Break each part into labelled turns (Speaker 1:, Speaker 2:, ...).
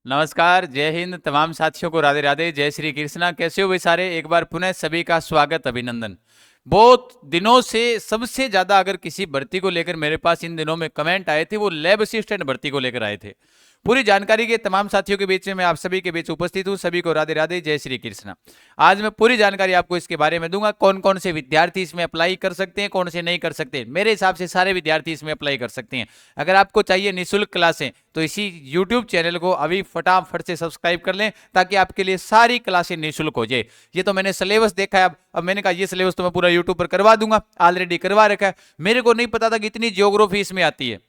Speaker 1: नमस्कार, जय हिंद। तमाम साथियों को राधे राधे, जय श्री कृष्णा। कैसे हो वे सारे? एक बार पुनः सभी का स्वागत, अभिनंदन। बहुत दिनों से सबसे ज्यादा अगर किसी भर्ती को लेकर मेरे पास इन दिनों में कमेंट आए थे, वो लैब असिस्टेंट भर्ती को लेकर आए थे। पूरी जानकारी के तमाम साथियों के बीच में मैं आप सभी के बीच उपस्थित हूं। सभी को राधे राधे, जय श्री कृष्णा। आज मैं पूरी जानकारी आपको इसके बारे में दूंगा। कौन कौन से विद्यार्थी इसमें अप्लाई कर सकते हैं, कौन से नहीं कर सकते। मेरे हिसाब से सारे विद्यार्थी इसमें अप्लाई कर सकते हैं। अगर आपको चाहिए निःशुल्क क्लासें तो इसी YouTube चैनल को अभी फटाफट से सब्सक्राइब कर लें, ताकि आपके लिए सारी क्लासें निःशुल्क हो जाए। ये तो मैंने सिलेबस देखा है। अब मैंने कहा ये सिलेबस तो मैं पूरा YouTube पर करवा दूंगा, ऑलरेडी करवा रखा है। मेरे को नहीं पता था कि इतनी ज्योग्राफी इसमें आती है।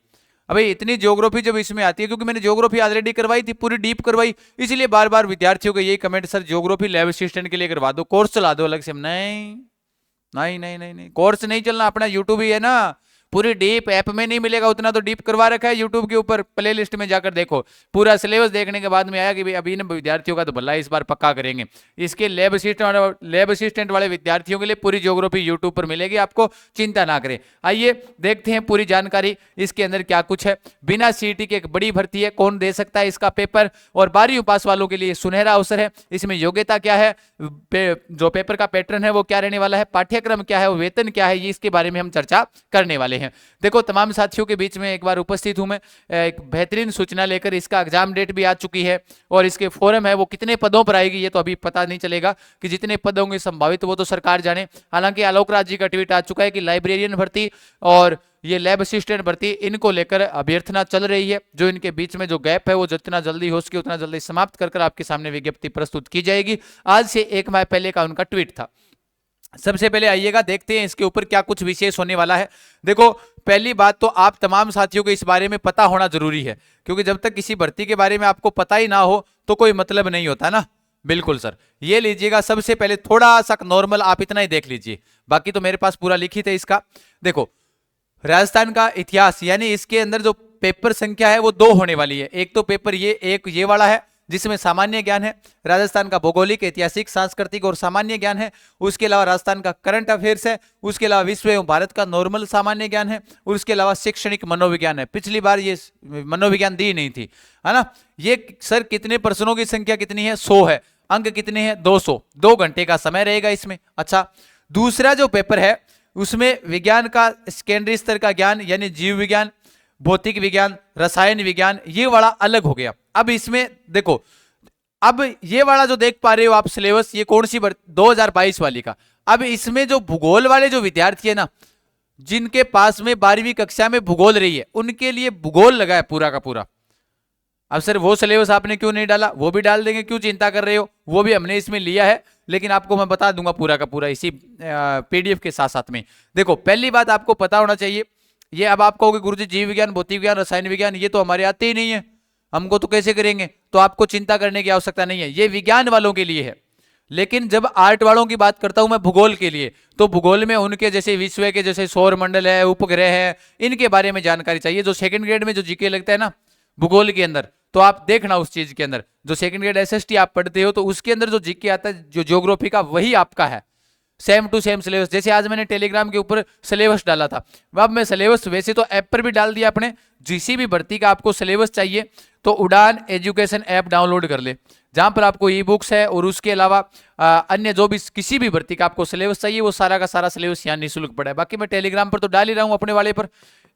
Speaker 1: अबे इतनी ज्योग्राफी जब इसमें आती है, क्योंकि मैंने ज्योग्राफी ऑलरेडी करवाई थी, पूरी डीप करवाई, इसलिए बार बार विद्यार्थियों के यही comment, sir geography lab assistant के लिए करवा दो, कोर्स चला दो अलग से। नहीं नहीं नहीं नहीं नहीं, कोर्स नहीं चलना, अपना यूट्यूब ही है ना। पूरी डीप ऐप में नहीं मिलेगा, उतना तो डीप करवा रखा है यूट्यूब के ऊपर। प्लेलिस्ट में जाकर देखो, पूरा सिलेबस देखने के बाद में आया कि भाई अभी इन विद्यार्थियों का तो भला इस बार पक्का करेंगे। इसके लैब असिस्टेंट वाले विद्यार्थियों के लिए पूरी ज्योग्राफी यूट्यूब पर मिलेगी, आपको चिंता ना करें। आइए देखते हैं पूरी जानकारी इसके अंदर क्या कुछ है। बिना सीईटी के एक बड़ी भर्ती है, कौन दे सकता है इसका पेपर, और 12वीं पास वालों के लिए सुनहरा अवसर है। इसमें योग्यता क्या है, जो पेपर का पैटर्न है वो क्या रहने वाला है, पाठ्यक्रम क्या है, वेतन क्या है, ये इसके बारे में हम चर्चा करने वाले हैं। देखो, तमाम साथियों के बीच में एक बार उपस्थित हूं मैं, एक बेहतरीन सूचना लेकर। इसका एग्जाम डेट भी आ चुकी है, और इसके फॉर्म है वो कितने पदों पर आएगी ये तो अभी पता नहीं चलेगा, कि जितने पद होंगे संभावित वो तो सरकार जाने। हालांकि आलोक राज जी का ट्वीट आ चुका है कि लाइब्रेरियन भर्ती और ये लैब असिस्टेंट भर्ती, इनको लेकर अभ्यर्थना चल रही है। जो इनके बीच में जो गैप है वो जितना जल्दी हो सके उतना जल्दी समाप्त कर आपके सामने विज्ञप्ति प्रस्तुत की जाएगी। आज से 1 माह पहले का उनका ट्वीट था। सबसे पहले आइएगा देखते हैं इसके ऊपर क्या कुछ विशेष होने वाला है। देखो, पहली बात तो आप तमाम साथियों को इस बारे में पता होना जरूरी है, क्योंकि जब तक किसी भर्ती के बारे में आपको पता ही ना हो तो कोई मतलब नहीं होता ना। बिल्कुल सर, ये लीजिएगा। सबसे पहले थोड़ा सा नॉर्मल आप इतना ही देख लीजिए, बाकी तो मेरे पास पूरा लिखित है इसका। देखो, राजस्थान का इतिहास, यानी इसके अंदर जो पेपर संख्या है वो 2 होने वाली है। एक तो पेपर एक ये वाला है जिसमें सामान्य ज्ञान है, राजस्थान का भौगोलिक, ऐतिहासिक, सांस्कृतिक और सामान्य ज्ञान है। उसके अलावा राजस्थान का करंट अफेयर्स है। उसके अलावा विश्व एवं भारत का नॉर्मल सामान्य ज्ञान है। और उसके अलावा शैक्षणिक मनोविज्ञान है। पिछली बार ये मनोविज्ञान दी नहीं थी, है ना। ये सर कितने प्रश्नों की संख्या कितनी है? 100 है। अंक कितने हैं? 200। 2 घंटे का समय रहेगा इसमें। अच्छा, दूसरा जो पेपर है उसमें विज्ञान का सेकेंडरी स्तर का ज्ञान, यानी जीव विज्ञान, भौतिक विज्ञान, रसायन विज्ञान, ये वाला अलग हो गया। अब इसमें देखो, अब ये वाला जो देख पा रहे हो आप सिलेबस, ये कौन सी 2022 वाली का। अब इसमें जो भूगोल वाले जो विद्यार्थी है ना, जिनके पास में 12वीं कक्षा में भूगोल रही है, उनके लिए भूगोल लगा है पूरा का पूरा। अब सर वो सिलेबस आपने क्यों नहीं डाला? वो भी डाल देंगे, क्यों चिंता कर रहे हो, वो भी हमने इसमें लिया है। लेकिन आपको मैं बता दूंगा पूरा का पूरा इसी पीडीएफ के साथ साथ में। देखो, पहली बात आपको पता होना चाहिए, ये अब आप कहोगे गुरुजी जीव विज्ञान, भौतिक विज्ञान, रसायन विज्ञान ये तो हमारे आते ही नहीं है, हमको तो कैसे करेंगे? तो आपको चिंता करने की आवश्यकता नहीं है, ये विज्ञान वालों के लिए है। लेकिन जब आर्ट वालों की बात करता हूं मैं भूगोल के लिए, तो भूगोल में उनके जैसे विश्व के जैसे सौर मंडल है, उपग्रह है, इनके बारे में जानकारी चाहिए। जो सेकंड ग्रेड में जो जीके लगता है ना भूगोल के अंदर, तो आप देखना उस चीज के अंदर, जो सेकंड ग्रेड एसएसटी आप पढ़ते हो तो उसके अंदर जो जीके आता है, जो ज्योग्राफी का, वही आपका है। Same to same syllabus. जैसे आज मैंने टेलीग्राम के ऊपर सिलेबस डाला था, अब मैं सिलेबस वैसे तो ऐप पर भी डाल दिया अपने। जिसी भी भर्ती का आपको सिलेबस चाहिए तो उड़ान एजुकेशन ऐप डाउनलोड कर ले, जहां पर आपको ई बुक्स है, और उसके अलावा अन्य जो भी किसी भी भर्ती का आपको सिलेबस चाहिए वो सारा का सारा सिलेबस यहाँ निःशुल्क पड़ा है। बाकी मैं टेलीग्राम पर तो डाल ही रहा हूँ अपने वाले पर।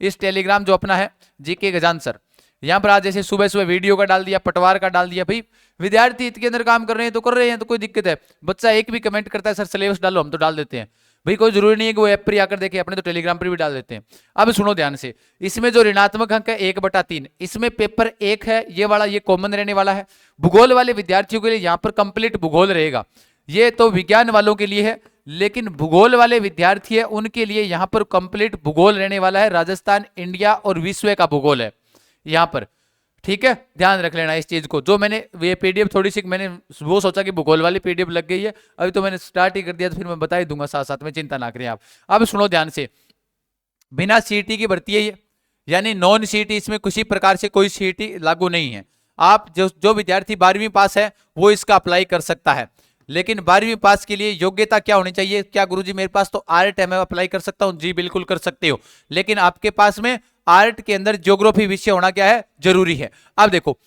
Speaker 1: इस टेलीग्राम जो अपना है जीके गजान सर, यहाँ पर आज जैसे सुबह सुबह वीडियो का डाल दिया, पटवार का डाल दिया। भाई विद्यार्थी इसके अंदर काम कर रहे हैं तो कर रहे हैं, तो कोई दिक्कत है? बच्चा एक भी कमेंट करता है सर सिलेबस डालो, हम तो डाल देते हैं। भाई कोई जरूरी नहीं है कि वो ऐप पर आकर देखे, अपने तो टेलीग्राम पर भी डाल देते हैं। अब सुनो ध्यान से, इसमें जो ऋणात्मक अंक है 1/3, इसमें पेपर 1 है, ये वाला ये कॉमन रहने वाला है। भूगोल वाले विद्यार्थियों के लिए यहाँ पर कंप्लीट भूगोल रहेगा। ये तो विज्ञान वालों के लिए है, लेकिन भूगोल वाले विद्यार्थी है उनके लिए यहाँ पर कंप्लीट भूगोल रहने वाला है। राजस्थान, इंडिया और विश्व का भूगोल है यहाँ पर। ठीक है, ध्यान रख लेना इस चीज को। जो मैंने ये पीडीएफ थोड़ी सी मैंने वो सोचा कि भूगोल वाली पीडीएफ लग गई है, अभी तो मैंने स्टार्ट ही कर दिया, तो फिर मैं बता ही दूंगा साथ साथ में, चिंता ना करें आप। अब सुनो ध्यान से, बिना सीईटी की भर्ती है ये, यानी नॉन सीईटी, इसमें किसी प्रकार से कोई सीईटी लागू नहीं है। आप जो विद्यार्थी 12वीं पास है वो इसका अप्लाई कर सकता है। लेकिन 12वीं पास के लिए योग्यता क्या होनी चाहिए? क्या गुरुजी मेरे पास तो आर्ट है, मैं अप्लाई कर सकता हूं? जी बिल्कुल कर सकते हो, लेकिन आपके पास में आर्ट के अंदर ज्योग्राफी विषय होना क्या है? जरूरी है। अब देखो,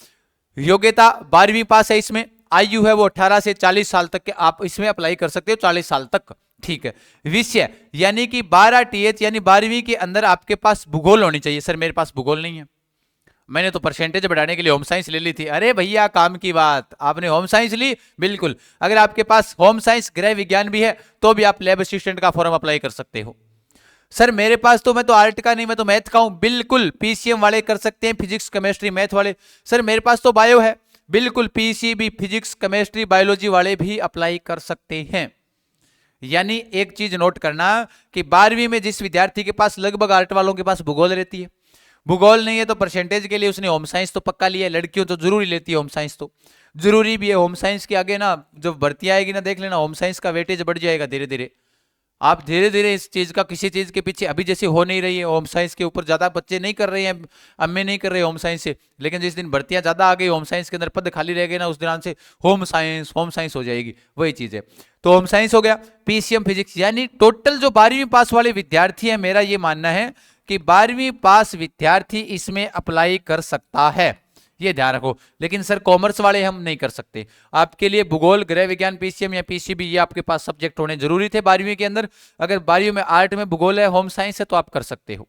Speaker 1: योग्यता 12वीं पास है, इसमें आयु है वो 18 से 40 साल तक के आप इसमें अप्लाई कर सकते हो, 40 साल तक, ठीक है। विषय यानी कि 12 टीएच यानी 12वीं के अंदर आपके पास भूगोल होनी चाहिए। सर मेरे पास भूगोल नहीं है, मैंने तो परसेंटेज बढ़ाने के लिए होम साइंस ले ली थी। अरे भैया काम की बात, आपने होम साइंस ली, बिल्कुल अगर आपके पास होम साइंस गृह विज्ञान भी है तो भी आप लैब असिस्टेंट का फॉर्म अप्लाई कर सकते हो। सर मेरे पास तो, मैं तो आर्ट का नहीं, मैं तो मैथ का हूं, बिल्कुल पीसीएम वाले कर सकते हैं, फिजिक्स केमिस्ट्री मैथ वाले। सर मेरे पास तो बायो है, बिल्कुल पीसीबी फिजिक्स केमिस्ट्री बायोलॉजी वाले भी अप्लाई कर सकते हैं। यानी एक चीज नोट करना कि 12वीं में जिस विद्यार्थी के पास, लगभग आर्ट वालों के पास भूगोल रहती है, भूगोल नहीं है तो परसेंटेज के लिए उसने होम साइंस तो पक्का लिया है। लड़कियों तो जरूरी लेती है होम साइंस, तो जरूरी भी है। होम साइंस के आगे ना जब भर्ती आएगी ना, देख लेना होम साइंस का वेटेज बढ़ जाएगा धीरे धीरे। आप धीरे धीरे इस चीज का, किसी चीज के पीछे अभी जैसे हो नहीं रही है, होम साइंस के ऊपर ज्यादा बच्चे नहीं कर रहे हैं, अम्मे नहीं कर रहे होम साइंस से, लेकिन जिस दिन भर्तियां ज्यादा आ गई, होम साइंस के अंदर पद खाली रह गए ना, उस दिन से होम साइंस हो जाएगी, वही चीज है। तो होम साइंस हो गया, पीसीएम फिजिक्स, यानी टोटल जो 12वीं पास वाले विद्यार्थी है, मेरा ये मानना है कि 12वीं पास विद्यार्थी इसमें अप्लाई कर सकता है, ये ध्यान रखो। लेकिन सर कॉमर्स वाले हम नहीं कर सकते। आपके लिए भूगोल, गृह विज्ञान, पीसीएम या पीसीबी ये आपके पास सब्जेक्ट होने जरूरी थे 12वीं के अंदर। अगर 12वीं में आर्ट में भूगोल है, होम साइंस है, तो आप कर सकते हो।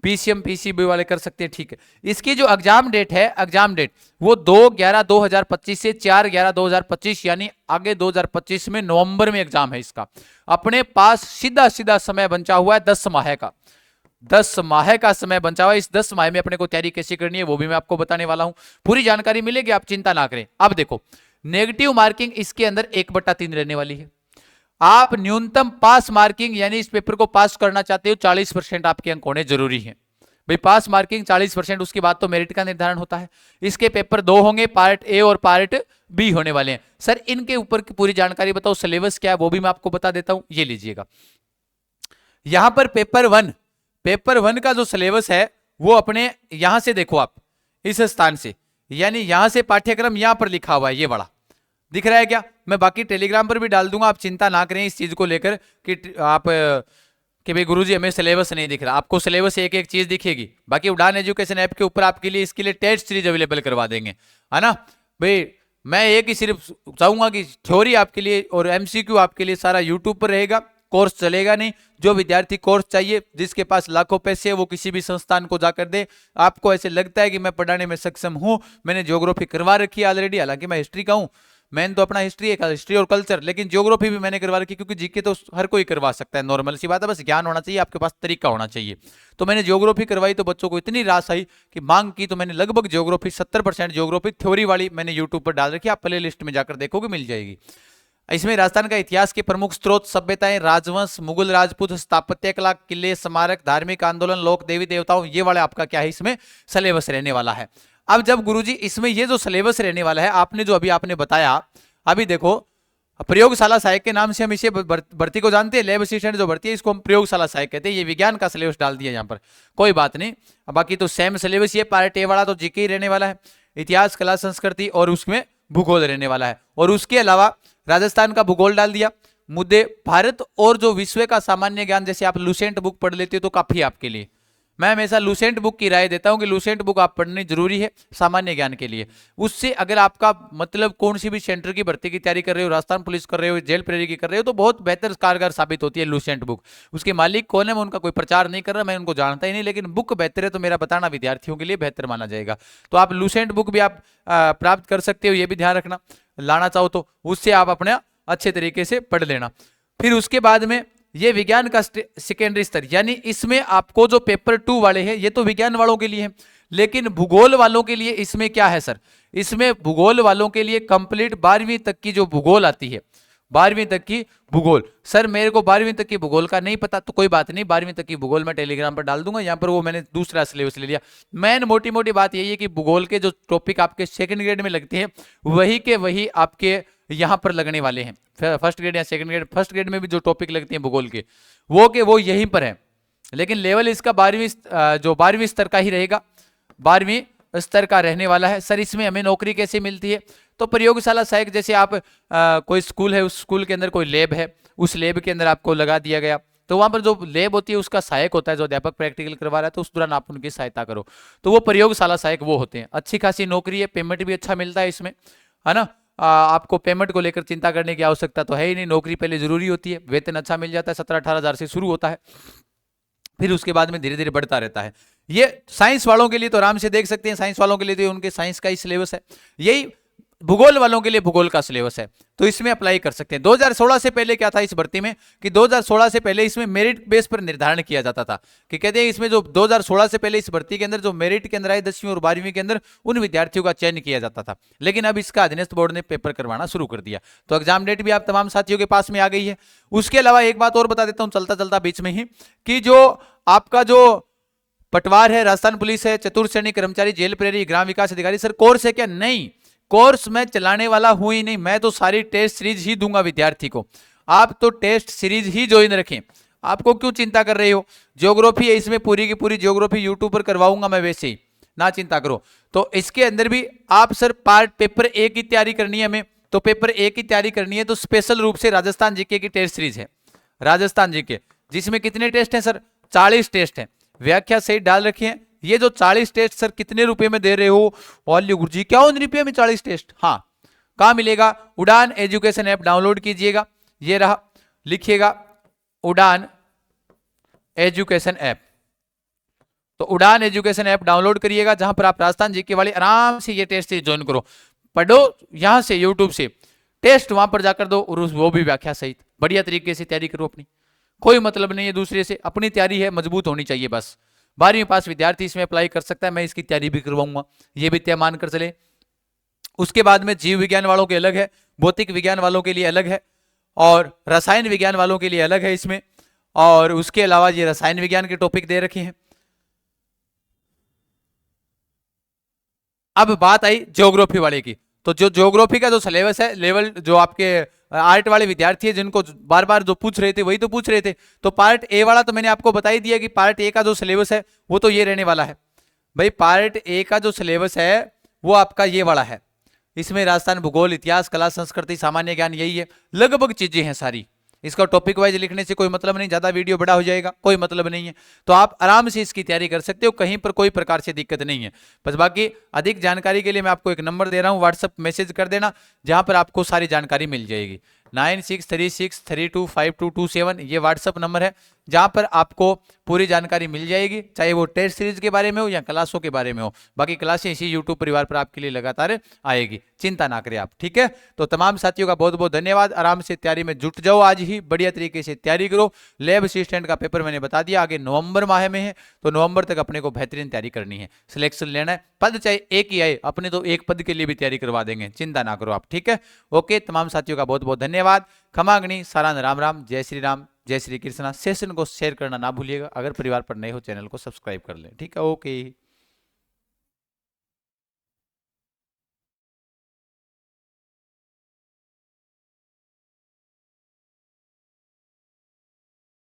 Speaker 1: पीसीएम पीसीबी वाले कर सकते हैं, ठीक है। इसकी जो एग्जाम डेट है, एग्जाम डेट वो 2/11/2025 से 4/11/2025, यानी आगे 2025 में नवंबर में एग्जाम है इसका। अपने पास सीधा सीधा समय बचा हुआ है 10 माह का, 10 माह का समय बचा हुआ है। इस 10 माह में अपने को तैयारी कैसे करनी है वो भी मैं आपको बताने वाला हूं, पूरी जानकारी मिलेगी, आप चिंता ना करें। अब देखो, नेगेटिव मार्किंग इसके अंदर 1/3 रहने वाली है। आप न्यूनतम पास मार्किंग यानी इस पेपर को पास करना चाहते हो, 40% आपके अंक होने जरूरी है भाई। पास मार्किंग 40%, उसके बाद तो मेरिट का निर्धारण होता है। इसके पेपर 2 होंगे, पार्ट ए और पार्ट बी होने वाले हैं। सर इनके ऊपर की पूरी जानकारी बताओ, सिलेबस क्या है वो भी मैं आपको बता देता हूं, ये लीजिएगा। यहां पर पेपर 1 का जो सिलेबस है वो अपने यहां से देखो आप, इस स्थान से, यानी यहां से पाठ्यक्रम यहां पर लिखा हुआ है, ये बड़ा दिख रहा है क्या? मैं बाकी टेलीग्राम पर भी डाल दूंगा, आप चिंता ना करें इस चीज को लेकर कि आप कि भाई गुरुजी हमें सिलेबस नहीं दिख रहा। आपको सिलेबस एक एक चीज दिखेगी। बाकी उड़ान एजुकेशन ऐप के ऊपर आपके लिए इसके लिए टेस्ट सीरीज अवेलेबल करवा देंगे, है ना भाई। मैं एक ही सिर्फ चाहूंगा कि थ्योरी आपके लिए और एमसीक्यू आपके लिए सारा यूट्यूब पर रहेगा, कोर्स चलेगा नहीं। जो विद्यार्थी कोर्स चाहिए, जिसके पास लाखों पैसे है, वो किसी भी संस्थान को जाकर दे। आपको ऐसे लगता है कि मैं पढ़ाने में सक्षम हूं, मैंने ज्योग्राफी करवा रखी है ऑलरेडी, हालांकि मैं हिस्ट्री का हूं, मैंने तो अपना हिस्ट्री है, हिस्ट्री और कल्चर, लेकिन ज्योग्राफी भी मैंने करवा रखी, क्योंकि जीके तो हर कोई करवा सकता है, नॉर्मल सी बात है, बस ज्ञान होना चाहिए, आपके पास तरीका होना चाहिए। तो मैंने ज्योग्राफी करवाई तो बच्चों को इतनी रास आई कि मांग की, तो मैंने लगभग ज्योग्राफी 70% ज्योग्राफी थ्योरी वाली मैंने यूट्यूब पर डाल रखी है, आप प्ले लिस्ट में जाकर देखोगे मिल जाएगी। इसमें राजस्थान का इतिहास के प्रमुख स्रोत, सभ्यताएं, राजवंश, मुगल राजपूत, स्थापत्य कला, किले, स्मारक, धार्मिक आंदोलन, लोक, देवी देवताओं, ये वाला आपका क्या है इसमें सिलेबस रहने वाला है। अब जब गुरुजी इसमें ये जो सिलेबस रहने वाला है, आपने जो अभी आपने बताया, अभी देखो प्रयोगशाला सहायक के नाम से हम इसे भर्ती को जानते हैं, लैब असिस्टेंट जो भर्ती है इसको हम प्रयोगशाला सहायक कहते हैं। ये विज्ञान का सिलेबस डाल दिया यहाँ पर, कोई बात नहीं। बाकी तो सेम सिलेबस, ये पार्ट ए वाला तो जीके ही रहने वाला है, इतिहास, कला, संस्कृति और उसमें भूगोल रहने वाला है। और उसके अलावा राजस्थान का भूगोल डाल दिया, मुद्दे भारत और जो विश्व का सामान्य ज्ञान, जैसे आप लूसेंट बुक पढ़ लेते हो तो काफी आपके लिए। मैं हमेशा लूसेंट बुक की राय देता हूं कि लूसेंट बुक आप पढ़नी जरूरी है सामान्य ज्ञान के लिए। उससे अगर आपका मतलब कौन सी भी सेंटर की भर्ती की तैयारी कर रहे हो, राजस्थान पुलिस कर रहे हो, जेल प्रेरी की कर रहे हो, तो बहुत बेहतर कारगर साबित होती है लूसेंट बुक। उसके मालिक कौन है मैं उनका कोई प्रचार नहीं कर रहा, मैं उनको जानता ही नहीं, लेकिन बुक बेहतर है तो मेरा बताना विद्यार्थियों के लिए बेहतर माना जाएगा। तो आप लूसेंट बुक भी आप प्राप्त कर सकते हो, ये भी ध्यान रखना, लाना चाहो तो उससे आप अपने अच्छे तरीके से पढ़ लेना। फिर उसके बाद में ये विज्ञान का सेकेंडरी स्तर, यानी इसमें आपको जो पेपर 2 वाले हैं ये तो विज्ञान वालों के लिए है, लेकिन भूगोल वालों के लिए इसमें क्या है सर, इसमें भूगोल वालों के लिए कंप्लीट 12वीं तक की जो भूगोल आती है, 12वीं तक की भूगोल। सर मेरे को 12वीं तक की भूगोल का नहीं पता, तो कोई बात नहीं, 12वीं तक की भूगोल मैं टेलीग्राम पर डाल दूंगा, यहाँ पर वो मैंने दूसरा सिलेबस ले लिया। मेन मोटी मोटी बात यही है कि भूगोल के जो टॉपिक आपके सेकंड ग्रेड में लगते हैं वही के वही आपके यहां पर लगने वाले हैं, फर्स्ट ग्रेड या सेकंड ग्रेड। फर्स्ट ग्रेड में भी जो टॉपिक लगते हैं भूगोल के वो यहीं पर है, लेकिन लेवल इसका 12वीं स्तर का ही रहेगा, 12वीं स्तर का रहने वाला है। सर इसमें हमें नौकरी कैसे मिलती है, तो प्रयोगशाला सहायक, जैसे आप कोई स्कूल है, उस स्कूल के अंदर कोई लैब है, उस लैब के अंदर आपको लगा दिया गया, तो वहां पर जो लैब होती है उसका सहायक होता है, जो अध्यापक प्रैक्टिकल करवा रहा है, तो उस दौरान आप उनकी सहायता करो। तो वो प्रयोगशाला सहायक वो होते हैं। अच्छी खासी नौकरी है, पेमेंट भी अच्छा मिलता है इसमें, है ना। आपको पेमेंट को लेकर चिंता करने की आवश्यकता तो है ही नहीं, नौकरी पहले जरूरी होती है, वेतन अच्छा मिल जाता है, 17-18 हजार से शुरू होता है, फिर उसके बाद में धीरे धीरे बढ़ता रहता है। ये साइंस वालों के लिए तो आराम से देख सकते हैं, साइंस वालों के लिए तो उनके साइंस का ही सिलेबस है, यही भूगोल वालों के लिए भूगोल का सिलेबस है, तो इसमें अप्लाई कर सकते हैं। 2016 से पहले क्या था इस भर्ती में कि 2016 से पहले इसमें मेरिट बेस पर निर्धारण किया जाता था, कि कहते हैं इसमें जो 2016 से पहले इस भर्ती के अंदर जो मेरिट के अंदर आए 10वीं और 12वीं के अंदर, उन विद्यार्थियों का चयन किया जाता था। लेकिन अब इसका अधीनस्थ बोर्ड ने पेपर करवाना शुरू कर दिया, तो एग्जाम डेट भी आप तमाम साथियों के पास में आ गई है। उसके अलावा एक बात और बता देता हूं चलता चलता बीच में ही, कि जो आपका जो पटवार है, राजस्थान पुलिस है, चतुर्थ श्रेणी कर्मचारी, जेल प्रहरी, ग्राम विकास अधिकारी, सर कोर्स है क्या? नहीं, कोर्स मैं चलाने वाला हूं ही नहीं, मैं तो सारी टेस्ट सीरीज ही दूंगा विद्यार्थी को। आप तो टेस्ट सीरीज ही ज्वाइन रखें, आपको क्यों चिंता कर रहे हो? ज्योग्राफी है इसमें, पूरी की पूरी ज्योग्राफी यूट्यूब पर करवाऊंगा मैं, वैसे ही ना चिंता करो। तो इसके अंदर भी आप सर पार्ट पेपर ए की तैयारी करनी है हमें, तो पेपर ए की तैयारी करनी है तो स्पेशल रूप से राजस्थान जीके की टेस्ट सीरीज है, राजस्थान जीके, जिसमें कितने टेस्ट हैं सर? 40 टेस्ट हैं। व्याख्या सही डाल रखिए। ये जो 40 टेस्ट सर कितने रुपए में दे रहे हो? वाल्यू गुरुजी 51 रुपये में 40 टेस्ट। हाँ, कहां मिलेगा? उड़ान एजुकेशन ऐप डाउनलोड कीजिएगा, ये रहा, लिखिएगा उड़ान एजुकेशन ऐप। तो उड़ान एजुकेशन ऐप डाउनलोड करिएगा, जहां पर आप राजस्थान जीके वाले आराम से ये टेस्ट ज्वाइन करो, पढ़ो यहां से यूट्यूब से, टेस्ट वहां पर जाकर दो, और वो भी व्याख्या सहित बढ़िया तरीके से तैयारी करो अपनी। कोई मतलब नहीं है दूसरे से, अपनी तैयारी है मजबूत होनी चाहिए बस। 12वीं पास विद्यार्थी इसमें अप्लाई कर सकता है, मैं इसकी तैयारी भी करवाऊंगा, ये भी तय मान कर चले। उसके बाद में जीव विज्ञान वालों के अलग है, भौतिक विज्ञान वालों के लिए अलग है, और रसायन विज्ञान वालों के लिए अलग है इसमें। और उसके अलावा ये रसायन विज्ञान के टॉपिक दे रखे हैं। अब बात आई ज्योग्राफी वाले की, तो जो ज्योग्राफी का जो सिलेबस है, लेवल जो आपके आर्ट वाले विद्यार्थी है जिनको बार बार जो पूछ रहे थे वही तो पूछ रहे थे, तो पार्ट ए वाला तो मैंने आपको बता ही दिया कि पार्ट ए का जो सिलेबस है वो तो ये रहने वाला है भाई। पार्ट ए का जो सिलेबस है वो आपका ये वाला है, इसमें राजस्थान भूगोल, इतिहास, कला, संस्कृति, सामान्य ज्ञान, यही है, लगभग चीजें हैं सारी। इसका टॉपिक वाइज लिखने से कोई मतलब नहीं, ज्यादा वीडियो बड़ा हो जाएगा, कोई मतलब नहीं है। तो आप आराम से इसकी तैयारी कर सकते हो, कहीं पर कोई प्रकार से दिक्कत नहीं है। बस बाकी अधिक जानकारी के लिए मैं आपको एक नंबर दे रहा हूं, व्हाट्सएप मैसेज कर देना, जहां पर आपको सारी जानकारी मिल जाएगी। 9636325227 ये व्हाट्सएप नंबर है, जहां पर आपको पूरी जानकारी मिल जाएगी, चाहे वो टेस्ट सीरीज के बारे में हो या क्लासों के बारे में हो। बाकी क्लासें इसी यूट्यूब परिवार पर आपके लिए लगातार आएगी, चिंता ना करें आप, ठीक है। तो तमाम साथियों का बहुत बहुत धन्यवाद, आराम से तैयारी में जुट जाओ, आज ही बढ़िया तरीके से तैयारी करो। लैब असिस्टेंट का पेपर मैंने बता दिया, आगे नवंबर माह में है, तो नवंबर तक अपने को बेहतरीन तैयारी करनी है, सिलेक्शन लेना है, पद चाहे एक ही आए, अपने तो एक पद के लिए भी तैयारी करवा देंगे, चिंता ना करो आप, ठीक है। ओके, तमाम साथियों का बहुत बहुत धन्यवाद, खमागणी, सारान राम राम, जय श्री राम, जय श्री कृष्णा। सेशन को शेयर करना ना भूलिएगा, अगर परिवार पर नए हो चैनल को सब्सक्राइब कर लें, ठीक है। ओके।